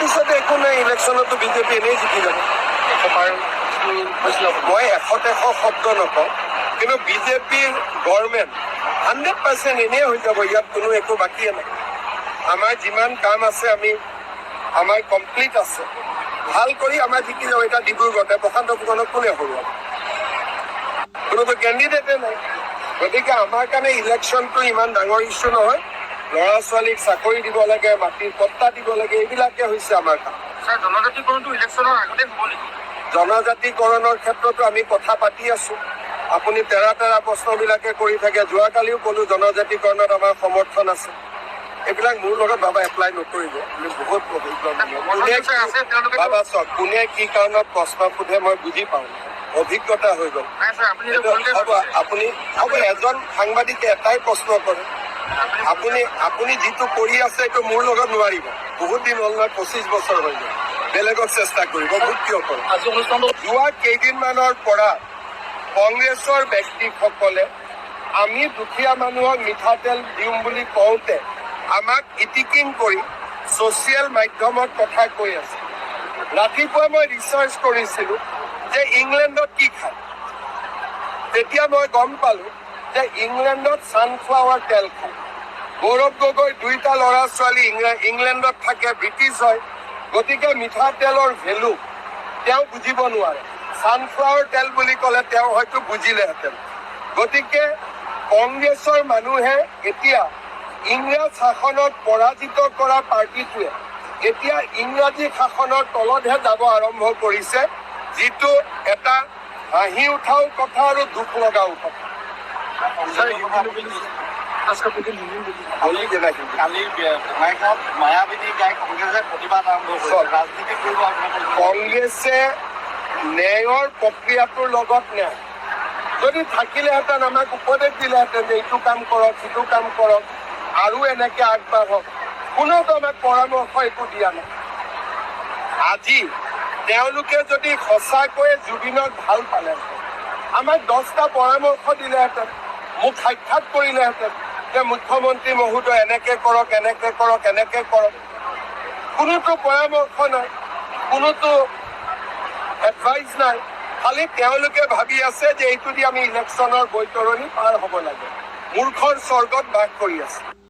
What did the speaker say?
পিছতে একো নাই, ইলেকশ্যনতো বিজেপি এনেই জিকি যাব। মই 100% শব্দ নকওঁ, কিন্তু বিজেপিৰ গভৰ্ণমেণ্ট 100% এনেই হৈ যাব, ইয়াত কোনো একো বাকীয়ে নাই। আমাৰ যিমান কাম আছে আমাৰ কমপ্লিট আছে, ভাল কৰি আমাৰ জিকি যাব। এতিয়া ডিব্ৰুগড়তে প্ৰশান্ত ফুকনক কোনে হৰুৱাব? কোনোতো কেণ্ডিডেটে নাই। গতিকে আমাৰ কাৰণে ইলেকশ্যনটো ইমান ডাঙৰ ইছ্যু নহয়। ল'ৰা ছোৱালীক চাকৰি দিব লাগে, মাটিৰ পট্টা দিব লাগে, এইবিলাকে হৈছে আমাৰ কাম। জনজাতিকৰণটো ইলেকশ্যনৰ আগতে হ'ব নেকি? জনজাতিকৰণৰ ক্ষেত্ৰতো আমি কথা পাতি আছো। আপুনি তেৰা প্ৰশ্নবিলাকে কৰি থাকে। যোৱাকালিও ক'লো জনজাতিকৰণত আমাৰ সমৰ্থন আছে। এইবিলাক মোৰ লগত বাবা এপ্লাই নকৰিব। আমি বহুত বাবা চাওক, কোনে কি কাৰণত প্ৰশ্ন সোধে মই বুজি পাওঁ, অভিজ্ঞতা হৈ গ'ল। আপুনি এজন সাংবাদিকে এটাই প্ৰশ্ন কৰে, আপুনি যিটো কৰি আছে এইটো মোৰ লগত নোৱাৰিব। বহুত দিন হ'ল নহয়, 25 বছৰ হৈ গ'ল। বেলেগত চেষ্টা কৰিব, মোক কিয় কৰে? যোৱা কেইদিনমানৰ পৰা কংগ্ৰেছৰ ব্যক্তিসকলে আমি দুখীয়া মানুহক মিঠাতেল দিম বুলি কওঁতে আমাক ইটিকিং কৰি ছ'চিয়েল মাধ্যমত কথা কৈ আছে। ৰাতিপুৱা মই ৰিচাৰ্চ কৰিছিলোঁ যে ইংলেণ্ডত কি খায়। তেতিয়া মই গম পালোঁ যে ইংলেণ্ডত ছানফ্লাৱাৰ তেল খায়। গৌৰৱ গগৈ 2টা ল'ৰা ছোৱালী ইংলেণ্ডত থাকে, ব্ৰিটিছ হয়। গতিকে মিঠাতেলৰ ভেলু তেওঁ বুজিব নোৱাৰে। ছানফ্লাৱাৰ তেল বুলি ক'লে তেওঁ হয়তো বুজিলেহেঁতেন। গতিকে কংগ্ৰেছৰ মানুহে এতিয়া ইংৰাজ শাসনত পৰাজিত কৰা পাৰ্টিটোৱে এতিয়া ইংৰাজী শাসনৰ তলতহে যাব আৰম্ভ কৰিছে, যিটো এটা হাঁহি উঠাও কথা আৰু দুখ লগাও কথা। কংগ্ৰেছে ন্যায়ৰ প্ৰক্ৰিয়াটোৰ লগত ন্যায় যদি থাকিলেহেঁতেন আমাক উপদেশ দিলেহেঁতেন যে এইটো কাম কৰক, সিটো কাম কৰক, আৰু এনেকে আগবাঢ়ক। কোনেওতো আমাক পৰামৰ্শ একো দিয়া নাই। আজি তেওঁলোকে যদি সঁচাকৈয়ে জুবিনক ভাল পালেহেঁতেন, আমাক 10টা পৰামৰ্শ দিলেহেঁতেন, মোক সাক্ষাৎ কৰিলেহেঁতেন যে মুখ্যমন্ত্ৰী মহোদয় এনেকে কৰক, এনেকে কৰক, এনেকে কৰক। কোনোতো পৰামৰ্শ নাই, কোনোতো এডভাইচ নাই। খালি তেওঁলোকে ভাবি আছে যে এইটো দি আমি ইলেকশ্যনৰ বৈতৰণি পাৰ হ'ব লাগে। মূৰ্খৰ স্বৰ্গত বাস কৰি আছে।